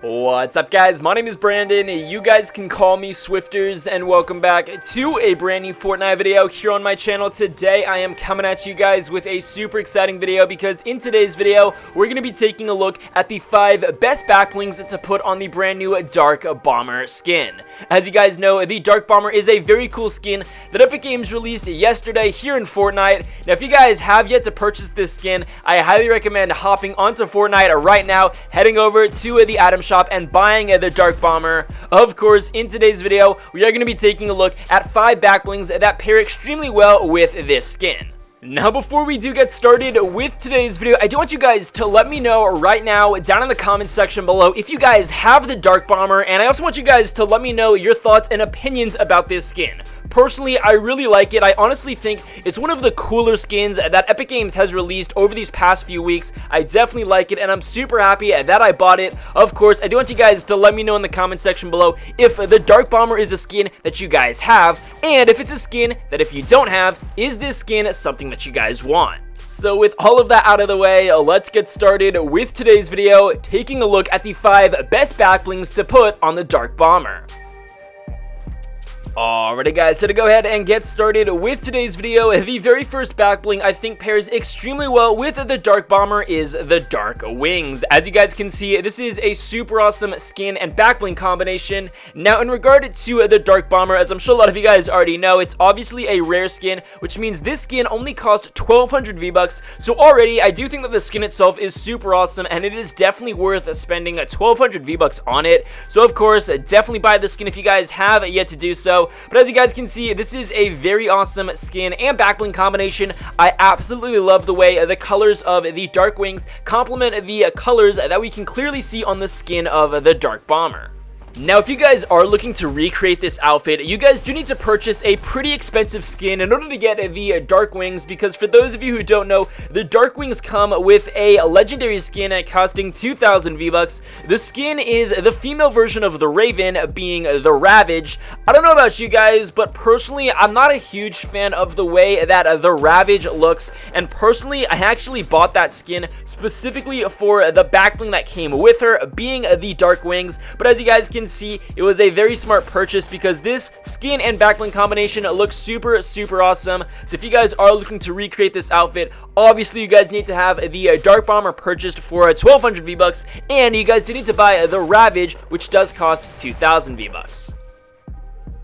What's up, guys? My name is Brandon. You guys can call me Swifterrs, and welcome back to a brand new Fortnite video here on my channel. Today I am coming at you guys with a super exciting video because in today's video we're going to be taking a look at the 5 best back blings to put on the brand new Dark Bomber skin. As you guys know, the Dark Bomber is a very cool skin that Epic Games released yesterday here in Fortnite. Now if you guys have yet to purchase this skin, I highly recommend hopping onto Fortnite right now, heading over to the item shop and buying the Dark Bomber. Of course, in today's video we are going to be taking a look at 5 back blings that pair extremely well with this skin. Now before we do get started with today's video, I do want you guys to let me know right now down in the comment section below if you guys have the Dark Bomber, and I also want you guys to let me know your thoughts and opinions about this skin. Personally, I really like it. I honestly think it's one of the cooler skins that Epic Games has released over these past few weeks. I definitely like it, and I'm super happy that I bought it. Of course, I do want you guys to let me know in the comment section below if the Dark Bomber is a skin that you guys have, and if it's a skin that if you don't have, is this skin something that you guys want? So with all of that out of the way, let's get started with today's video, taking a look at the 5 best back blings to put on the Dark Bomber. Alrighty guys, so to go ahead and get started with today's video, the very first back bling I think pairs extremely well with the Dark Bomber is the Dusk Wings. As you guys can see, this is a super awesome skin and back bling combination. Now in regard to the Dark Bomber, as I'm sure a lot of you guys already know, it's obviously a rare skin, which means this skin only cost 1200 V-Bucks. So already I do think that the skin itself is super awesome, and it is definitely worth spending 1200 V-Bucks on it. So of course, definitely buy the skin if you guys have yet to do so. But as you guys can see, this is a very awesome skin and back bling combination. I absolutely love the way the colors of the Dusk Wings complement the colors that we can clearly see on the skin of the Dark Bomber. Now if you guys are looking to recreate this outfit, you guys do need to purchase a pretty expensive skin in order to get the Dusk Wings, because for those of you who don't know, the Dusk Wings come with a legendary skin costing 2000 V-Bucks. The skin is the female version of the Raven, being the Ravage. I don't know about you guys, but personally I'm not a huge fan of the way that the Ravage looks, and personally I actually bought that skin specifically for the back bling that came with her, being the Dusk Wings. But as you guys can see, it was a very smart purchase because this skin and back bling combination looks super awesome. So if you guys are looking to recreate this outfit, obviously you guys need to have the Dark Bomber purchased for 1200 V-Bucks, and you guys do need to buy the Ravage, which does cost 2000 V-Bucks.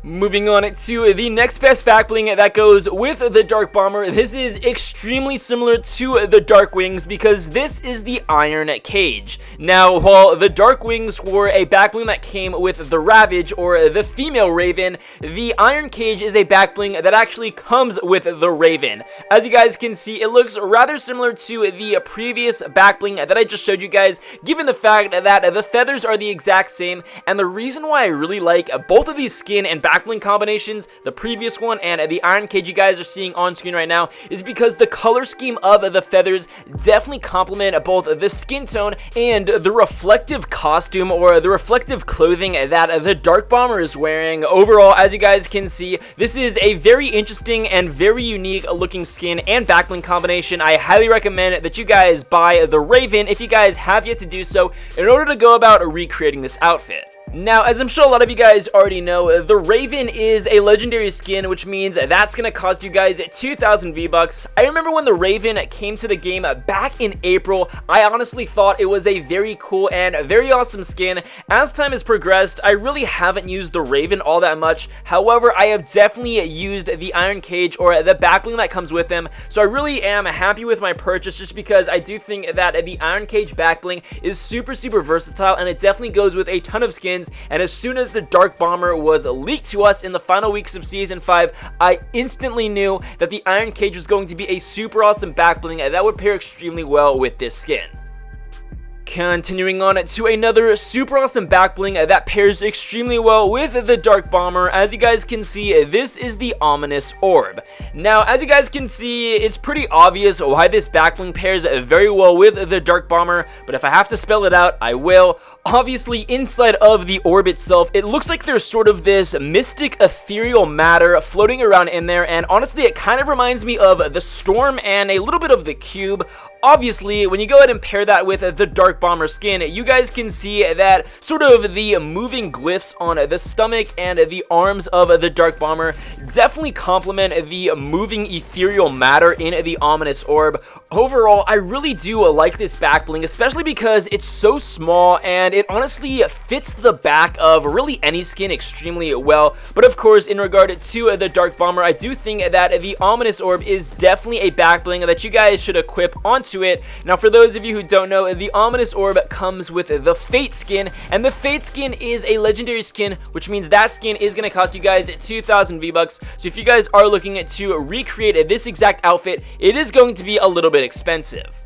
Moving on to the next best back bling that goes with the Dark Bomber. This is extremely similar to the Dusk Wings because this is the Iron Cage. Now, while the Dusk Wings were a back bling that came with the Ravage, or the female Raven, the Iron Cage is a back bling that actually comes with the Raven. As you guys can see, it looks rather similar to the previous back bling that I just showed you guys, given the fact that the feathers are the exact same. And the reason why I really like both of these skin and back bling combinations, the previous one and the Iron Cage you guys are seeing on screen right now, is because the color scheme of the feathers definitely complement both the skin tone and the reflective costume, or the reflective clothing that the Dark Bomber is wearing. Overall, as you guys can see, this is a very interesting and very unique looking skin and back bling combination. I highly recommend that you guys buy the Raven if you guys have yet to do so in order to go about recreating this outfit. Now, as I'm sure a lot of you guys already know, the Raven is a legendary skin, which means that's going to cost you guys 2000 V-Bucks. I remember when the Raven came to the game back in April, I honestly thought it was a very cool and very awesome skin. As time has progressed, I really haven't used the Raven all that much. However, I have definitely used the Iron Cage, or the back bling that comes with him. So I really am happy with my purchase, just because I do think that the Iron Cage back bling is super versatile, and it definitely goes with a ton of skins. And as soon as the Dark Bomber was leaked to us in the final weeks of Season 5, I instantly knew that the Iron Cage was going to be a super awesome back bling that would pair extremely well with this skin. Continuing on to another super awesome back bling that pairs extremely well with the Dark Bomber. As you guys can see, this is the Ominous Orb. Now, as you guys can see, it's pretty obvious why this back bling pairs very well with the Dark Bomber, but if I have to spell it out, I will. Obviously, inside of the orb itself, it looks like there's sort of this mystic ethereal matter floating around in there, and honestly, it kind of reminds me of the Storm and a little bit of the Cube. Obviously, when you go ahead and pair that with the Dark Bomber skin, you guys can see that sort of the moving glyphs on the stomach and the arms of the Dark Bomber definitely complement the moving ethereal matter in the Ominous Orb. Overall, I really do like this back bling, especially because it's so small and it honestly fits the back of really any skin extremely well. But of course, in regard to the Dark Bomber, I do think that the Ominous Orb is definitely a back bling that you guys should equip onto it. Now, for those of you who don't know, the Ominous Orb comes with the Fate skin, and the Fate skin is a legendary skin, which means that skin is going to cost you guys 2,000 V-Bucks. So if you guys are looking to recreate this exact outfit, it is going to be a little bit expensive.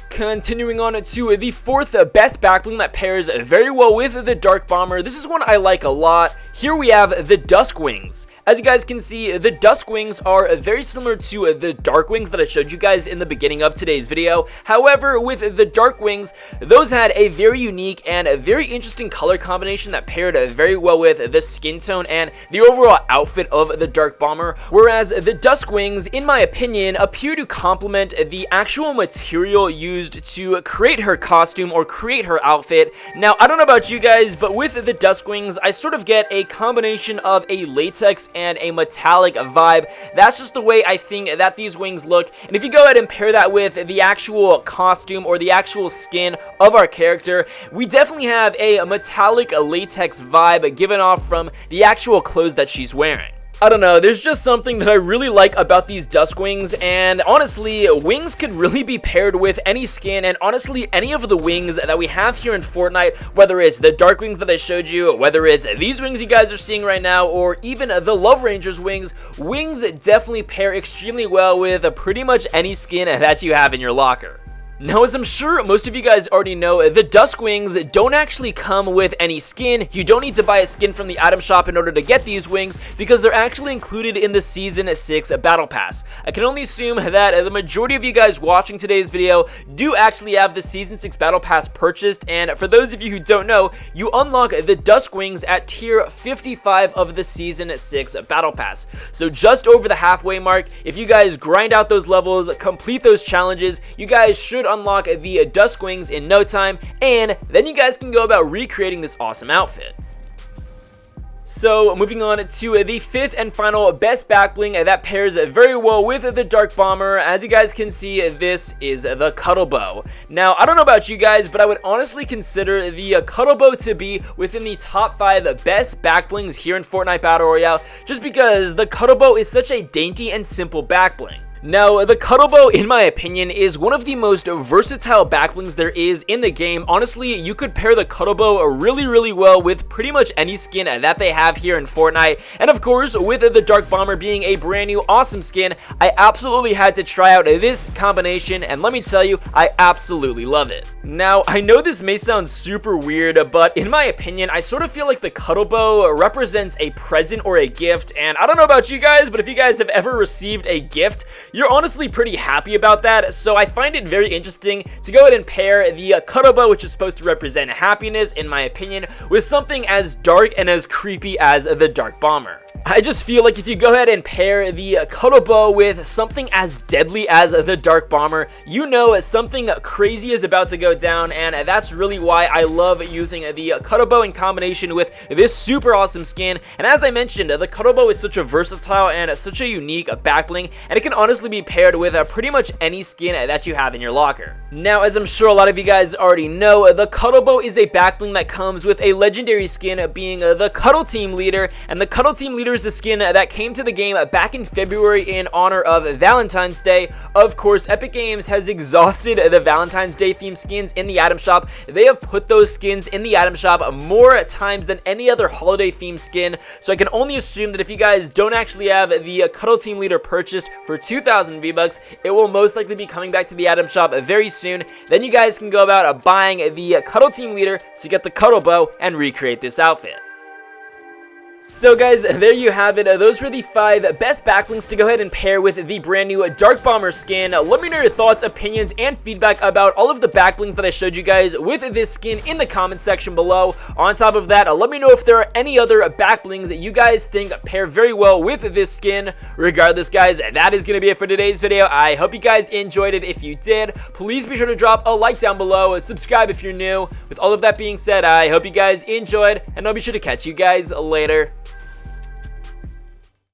Continuing on to the fourth best back bling that pairs very well with the Dark Bomber. This is one I like a lot. Here we have the Dusk Wings. As you guys can see, the Dusk Wings are very similar to the Dark Wings that I showed you guys in the beginning of today's video. However, with the Dark Wings, those had a very unique and a very interesting color combination that paired very well with the skin tone and the overall outfit of the Dark Bomber, whereas the Dusk Wings, in my opinion, appear to complement the actual material used to create her costume or create her outfit. Now, I don't know about you guys, but with the Dusk Wings, I sort of get a combination of a latex and a metallic vibe. That's just the way I think that these wings look. And if you go ahead and pair that with the actual costume or the actual skin of our character, we definitely have a metallic latex vibe given off from the actual clothes that she's wearing. I don't know, there's just something that I really like about these Dusk Wings, and honestly, wings could really be paired with any skin, and honestly, any of the wings that we have here in Fortnite, whether it's the Dark Wings that I showed you, whether it's these wings you guys are seeing right now, or even the Love Rangers wings, wings definitely pair extremely well with pretty much any skin that you have in your locker. Now, as I'm sure most of you guys already know, the Dusk Wings don't actually come with any skin. You don't need to buy a skin from the item shop in order to get these wings because they're actually included in the Season 6 Battle Pass. I can only assume that the majority of you guys watching today's video do actually have the Season 6 Battle Pass purchased, and for those of you who don't know, you unlock the Dusk Wings at tier 55 of the Season 6 Battle Pass. So just over the halfway mark, if you guys grind out those levels, complete those challenges, you guys should unlock the Dusk Wings in no time, and then you guys can go about recreating this awesome outfit. So, moving on to the fifth and final best back bling that pairs very well with the Dark Bomber. As you guys can see, this is the Cuddle Bow. Now, I don't know about you guys, but I would honestly consider the Cuddle Bow to be within the top 5 best back blings here in Fortnite Battle Royale, just because the Cuddle Bow is such a dainty and simple back bling. Now, the Cuddle Bow, in my opinion, is one of the most versatile back blings there is in the game. Honestly, you could pair the Cuddle Bow really well with pretty much any skin that they have here in Fortnite. And of course, with the Dark Bomber being a brand new awesome skin, I absolutely had to try out this combination, and let me tell you, I absolutely love it. Now, I know this may sound super weird, but in my opinion, I sort of feel like the Cuddle Bow represents a present or a gift, and I don't know about you guys, but if you guys have ever received a gift, you're honestly pretty happy about that, so I find it very interesting to go ahead and pair the Cuddle Bow, which is supposed to represent happiness, in my opinion, with something as dark and as creepy as the Dark Bomber. I just feel like if you go ahead and pair the Cuddle Bow with something as deadly as the Dark Bomber, you know something crazy is about to go down, and that's really why I love using the Cuddle Bow in combination with this super awesome skin. And as I mentioned, the Cuddle Bow is such a versatile and such a unique back bling, and it can honestly be paired with pretty much any skin that you have in your locker. Now, as I'm sure a lot of you guys already know, the Cuddle Bow is a back bling that comes with a legendary skin being the Cuddle Team Leader, and the Cuddle Team Leader is a skin that came to the game back in February in honor of Valentine's Day. Of course, Epic Games has exhausted the Valentine's Day themed skins in the item shop. They have put those skins in the item shop more times than any other holiday themed skin, so I can only assume that if you guys don't actually have the Cuddle Team Leader purchased for 2,000 V-Bucks, it will most likely be coming back to the item shop very soon. Then you guys can go about buying the Cuddle Team Leader to get the Cuddle Bow and recreate this outfit. So guys, there you have it. Those were the 5 best back blings to go ahead and pair with the brand new Dark Bomber skin. Let me know your thoughts, opinions, and feedback about all of the back blings that I showed you guys with this skin in the comment section below. On top of that, let me know if there are any other back blings that you guys think pair very well with this skin. Regardless, guys, that is going to be it for today's video. I hope you guys enjoyed it. If you did, please be sure to drop a like down below, subscribe if you're new. With all of that being said, I hope you guys enjoyed, and I'll be sure to catch you guys later.